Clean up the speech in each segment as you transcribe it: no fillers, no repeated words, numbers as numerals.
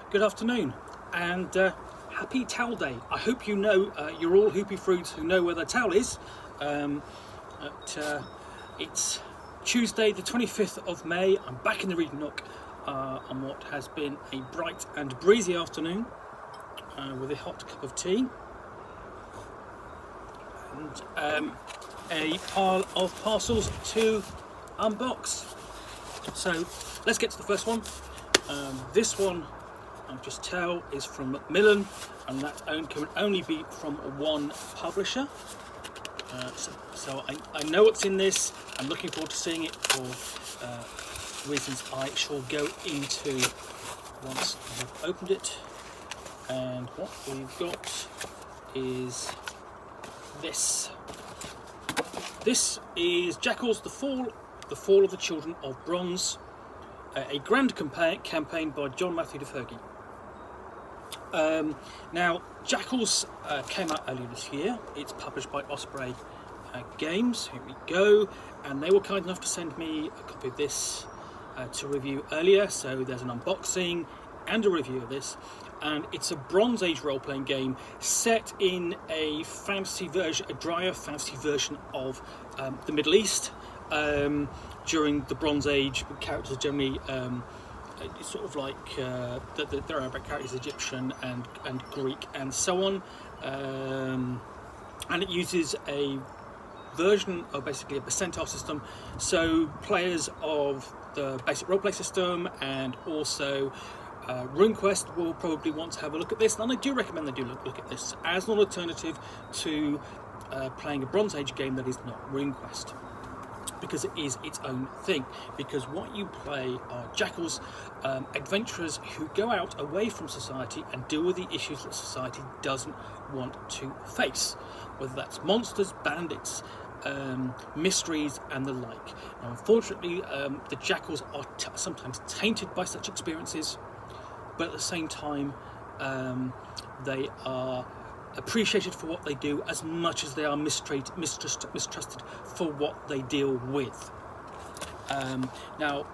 Good afternoon, and happy towel day. I hope you know, you're all hoopy fruits who know where the towel is. It's Tuesday the 25th of May. I'm back in the Reading Nook on what has been a bright and breezy afternoon with a hot cup of tea and a pile of parcels to unbox. So let's get to the first one. This one, I'll just tell, is from Macmillan, and that can only be from one publisher. So I know what's in this. I'm looking forward to seeing it for reasons I shall go into once I've opened it. And what we've got is this. This is Jackals, the Fall of the Children of Bronze, a grand campaign by J-M DeFoggi. Now, Jackals came out earlier this year. It's published by Osprey Games. Here we go. And they were kind enough to send me a copy of this to review earlier. So there's an unboxing and a review of this. And it's a Bronze Age role-playing game set in a fantasy version, a drier fantasy version of the Middle East. During the Bronze Age, characters are generally sort of like the Arabic characters, Egyptian and Greek and so on, and it uses a version of basically a percentile system, so players of the basic roleplay system and also RuneQuest will probably want to have a look at this, and I do recommend they do look at this as an alternative to playing a Bronze Age game that is not RuneQuest, because it is its own thing. Because what you play are Jackals, adventurers who go out away from society and deal with the issues that society doesn't want to face, whether that's monsters, bandits, mysteries and the like. Now, unfortunately, the Jackals are sometimes tainted by such experiences, but at the same time they are appreciated for what they do as much as they are mistrusted for what they deal with. Now,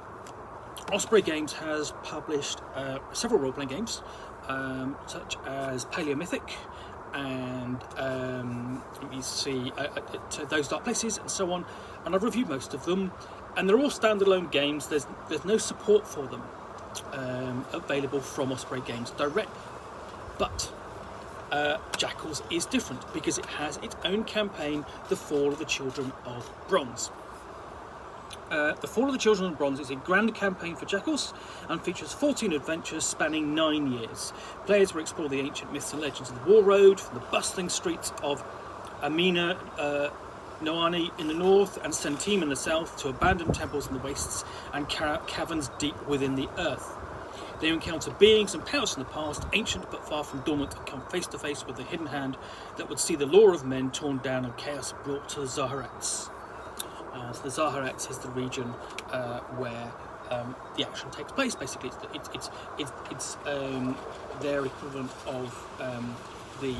Osprey Games has published several role-playing games, such as Paleomythic and you see Those Dark Places and so on, and I've reviewed most of them, and they're all standalone games. There's no support for them available from Osprey Games direct, but Jackals is different because it has its own campaign, The Fall of the Children of Bronze. The Fall of the Children of Bronze is a grand campaign for Jackals and features 14 adventures spanning 9 years. Players will explore the ancient myths and legends of the War Road, from the bustling streets of Amina Noani in the north and Sentim in the south, to abandoned temples in the wastes and caverns deep within the earth. They encounter beings and powers from the past, ancient but far from dormant, and come face to face with the hidden hand that would see the law of men torn down and chaos brought to the Zaharats. So the Zaharats is the region where the action takes place. Basically, it's their equivalent of the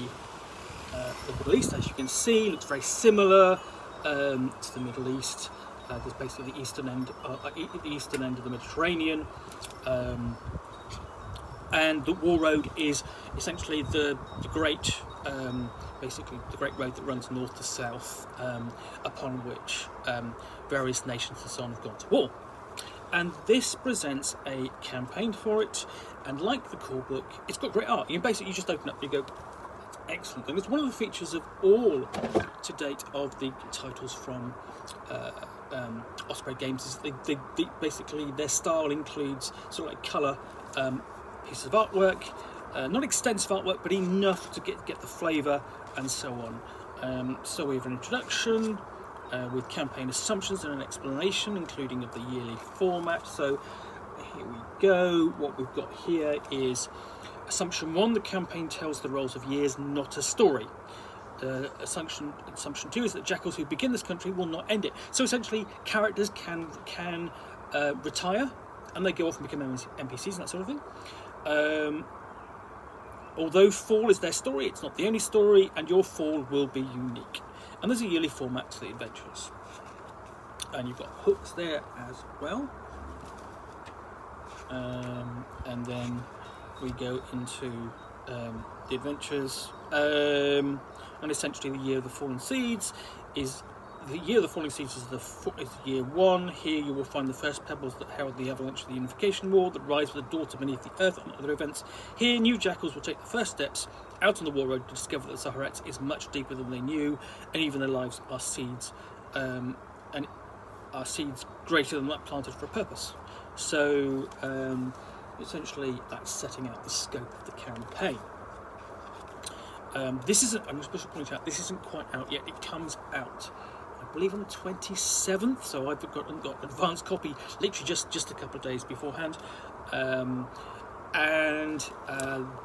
Middle East, as you can see. Looks very similar to the Middle East. There's basically the eastern end of the Mediterranean. And the War Road is essentially the great, basically the great road that runs north to south, upon which various nations and so on have gone to war. And this presents a campaign for it, and like the core book, it's got great art. You just open up and you go, excellent. And it's one of the features of all to date of the titles from Osprey Games is they basically their style includes sort of like colour pieces of artwork, not extensive artwork, but enough to get the flavour and so on. So we have an introduction with campaign assumptions and an explanation, including of the yearly format. So here we go. What we've got here is Assumption 1, the campaign tells the roles of years, not a story. Assumption 2 is that Jackals who begin this country will not end it. So essentially, characters can retire and they go off and become NPCs and that sort of thing. Although Fall is their story, it's not the only story, and your Fall will be unique. And there's a yearly format to the adventures. And you've got hooks there as well. And then we go into the adventures, and essentially the Year of the Fallen Seeds is the Year of the Falling Seeds is year 1. Here you will find the first pebbles that herald the avalanche of the Unification War that rise with the daughter beneath the earth and other events. Here, new Jackals will take the first steps out on the war road to discover that the Zaharet is much deeper than they knew, and even their lives are seeds, and are seeds greater than that planted for a purpose. So, essentially, that's setting out the scope of the campaign. This isn't, I'm supposed to point out, this isn't quite out yet. It comes out, I believe, on the 27th, so I've got advanced copy literally just a couple of days beforehand.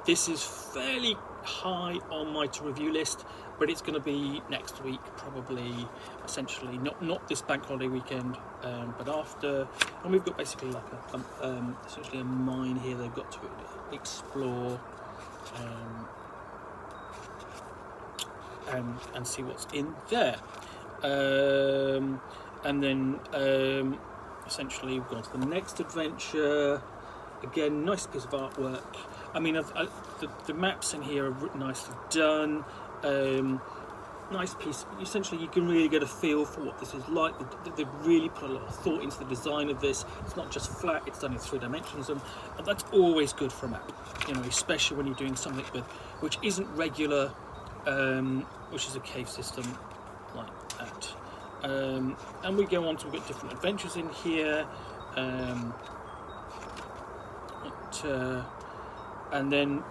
This is fairly high on my to-review list, but it's going to be next week, probably, essentially, not this bank holiday weekend, but after. And we've got basically like essentially a mine here they've got to explore, and see what's in there. And then essentially we've gone to the next adventure. Again, nice piece of artwork. I mean, the maps in here are nicely done. Nice piece. Essentially, you can really get a feel for what this is like. They've really put a lot of thought into the design of this. It's not just flat, it's done in 3 dimensions, and that's always good for a map, you know, especially when you're doing something which isn't regular, which is a cave system like that. And we go on to, we've got different adventures in here, and then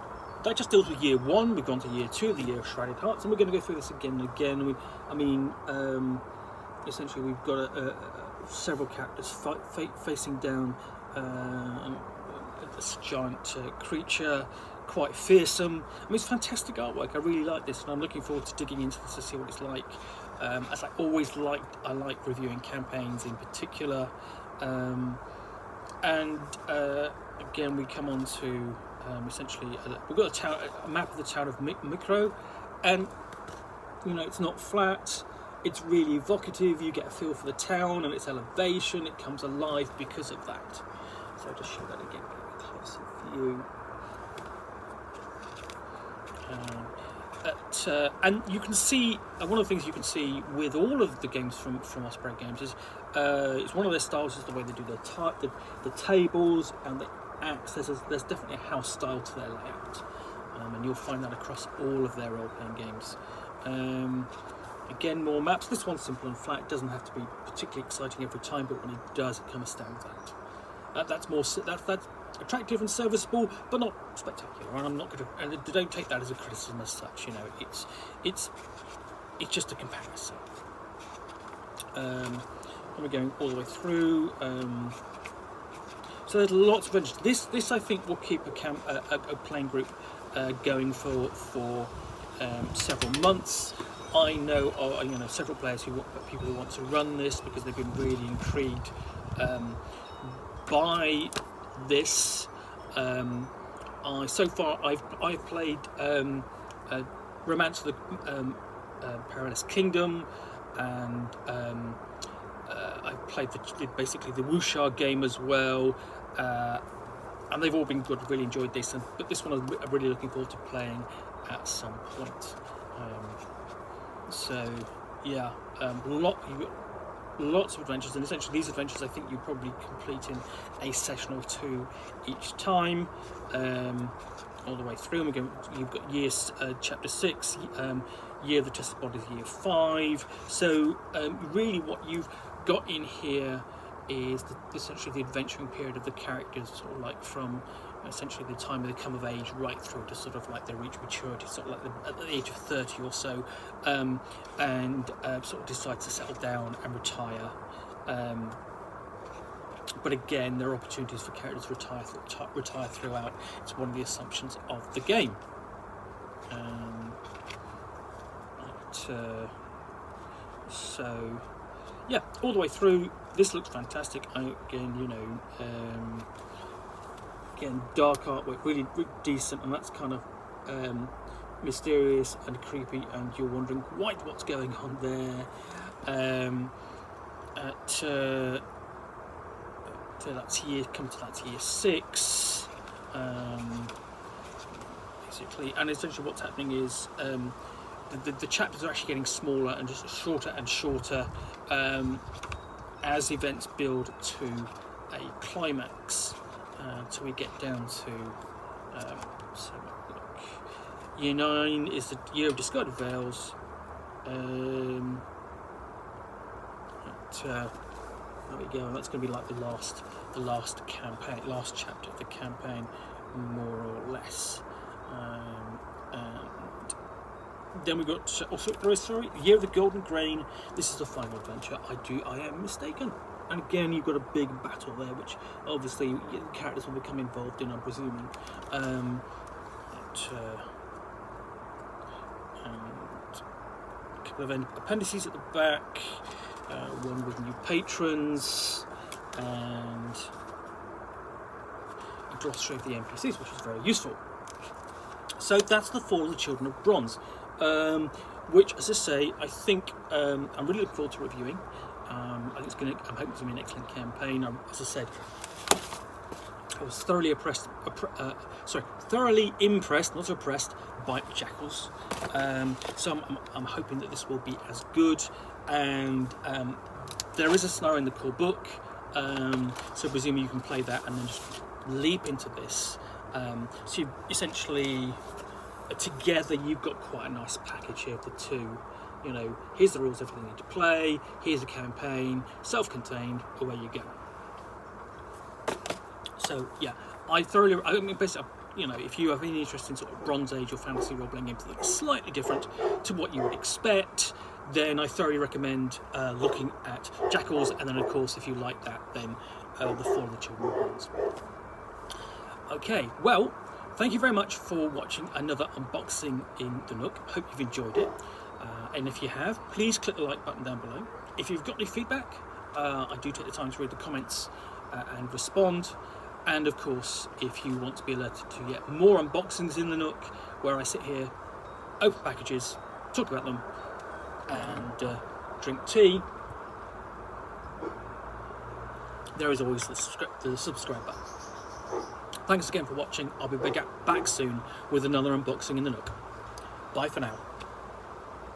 that just deals with year 1. We've gone to year 2, the Year of Shrouded Hearts, and we're going to go through this again and again. Essentially we've got several characters facing down this giant creature, quite fearsome. I mean, it's fantastic artwork. I really like this, and I'm looking forward to digging into this to see what it's like. As I always liked, I like reviewing campaigns in particular. Again, we come on to essentially we've got a map of the town of Micro, and you know, it's not flat. It's really evocative. You get a feel for the town and its elevation. It comes alive because of that. So I'll just show that again, get a closer view. And you can see, one of the things you can see with all of the games from Osprey Games is it's one of their styles is the way they do the tables and the acts. There's definitely a house style to their layout, and you'll find that across all of their role-playing games. Again, more maps. This one's simple and flat. It doesn't have to be particularly exciting every time, but when it does, it kind of stands out. That's attractive and serviceable, but not spectacular. And I'm not going to. And don't take that as a criticism as such. You know, it's just a comparison. And we're going all the way through. So there's lots of adventures. This I think will keep a playing group going for several months. I know, several players people who want to run this because they've been really intrigued by this. So far I've played Romance of the Perilous Kingdom, and I've played basically the Wuxia game as well, and they've all been good. Really enjoyed this, but this one I'm really looking forward to playing at some point. So yeah, lots of adventures, and essentially these adventures I think you probably complete in a session or 2 each time, all the way through. And you've got chapter 6, Year of the Tested Bodies, year 5. So really what you've got in here is essentially the adventuring period of the characters, sort of like from essentially the time they come of age right through to sort of like they reach maturity, sort of like at the age of 30 or so, and sort of decide to settle down and retire. But again, there are opportunities for characters to retire throughout. It's one of the assumptions of the game. So yeah, all the way through. This looks fantastic. Again, again, dark artwork, really decent, and that's kind of mysterious and creepy, and you're wondering quite what's going on there. That's year 6. basically. And essentially what's happening is the chapters are actually getting smaller and just shorter and shorter as events build to a climax. Till we get down to so look. Year 9 is the year of discarded veils. There we go. That's going to be like the last campaign, last chapter of the campaign, more or less. And then we got sorry, Year of the Golden Grain. This is the final adventure. I am mistaken. And again, you've got a big battle there, which obviously the characters will become involved in, I'm presuming. And a couple of appendices at the back. One with new patrons and a glossary of the NPCs, which is very useful. So that's the Fall of the Children of Bronze, which, as I say, I think I'm really looking forward to reviewing. I think I'm hoping it's going to be an excellent campaign. As I said, I was thoroughly impressed, not oppressed, by Jackals. So I'm hoping that this will be as good. And there is a scenario in the core book, so presumably you can play that and then just leap into this. So you essentially, together, you've got quite a nice package here of the two. You know, here's the rules, everything you need to play, here's the campaign, away you go. So yeah, basically, you know, if you have any interest in sort of Bronze Age or fantasy role-playing games that are slightly different to what you would expect, then I thoroughly recommend looking at Jackals, and then of course, if you like that, then the Fall of the Children of Bronze. Okay, well, thank you very much for watching another unboxing in the Nook. Hope you've enjoyed it. And if you have, please click the like button down below. If you've got any feedback, I do take the time to read the comments and respond. And of course, if you want to be alerted to yet more unboxings in the Nook, where I sit here, open packages, talk about them, and drink tea, there is always the subscribe button. Thanks again for watching. I'll be back soon with another unboxing in the Nook. Bye for now.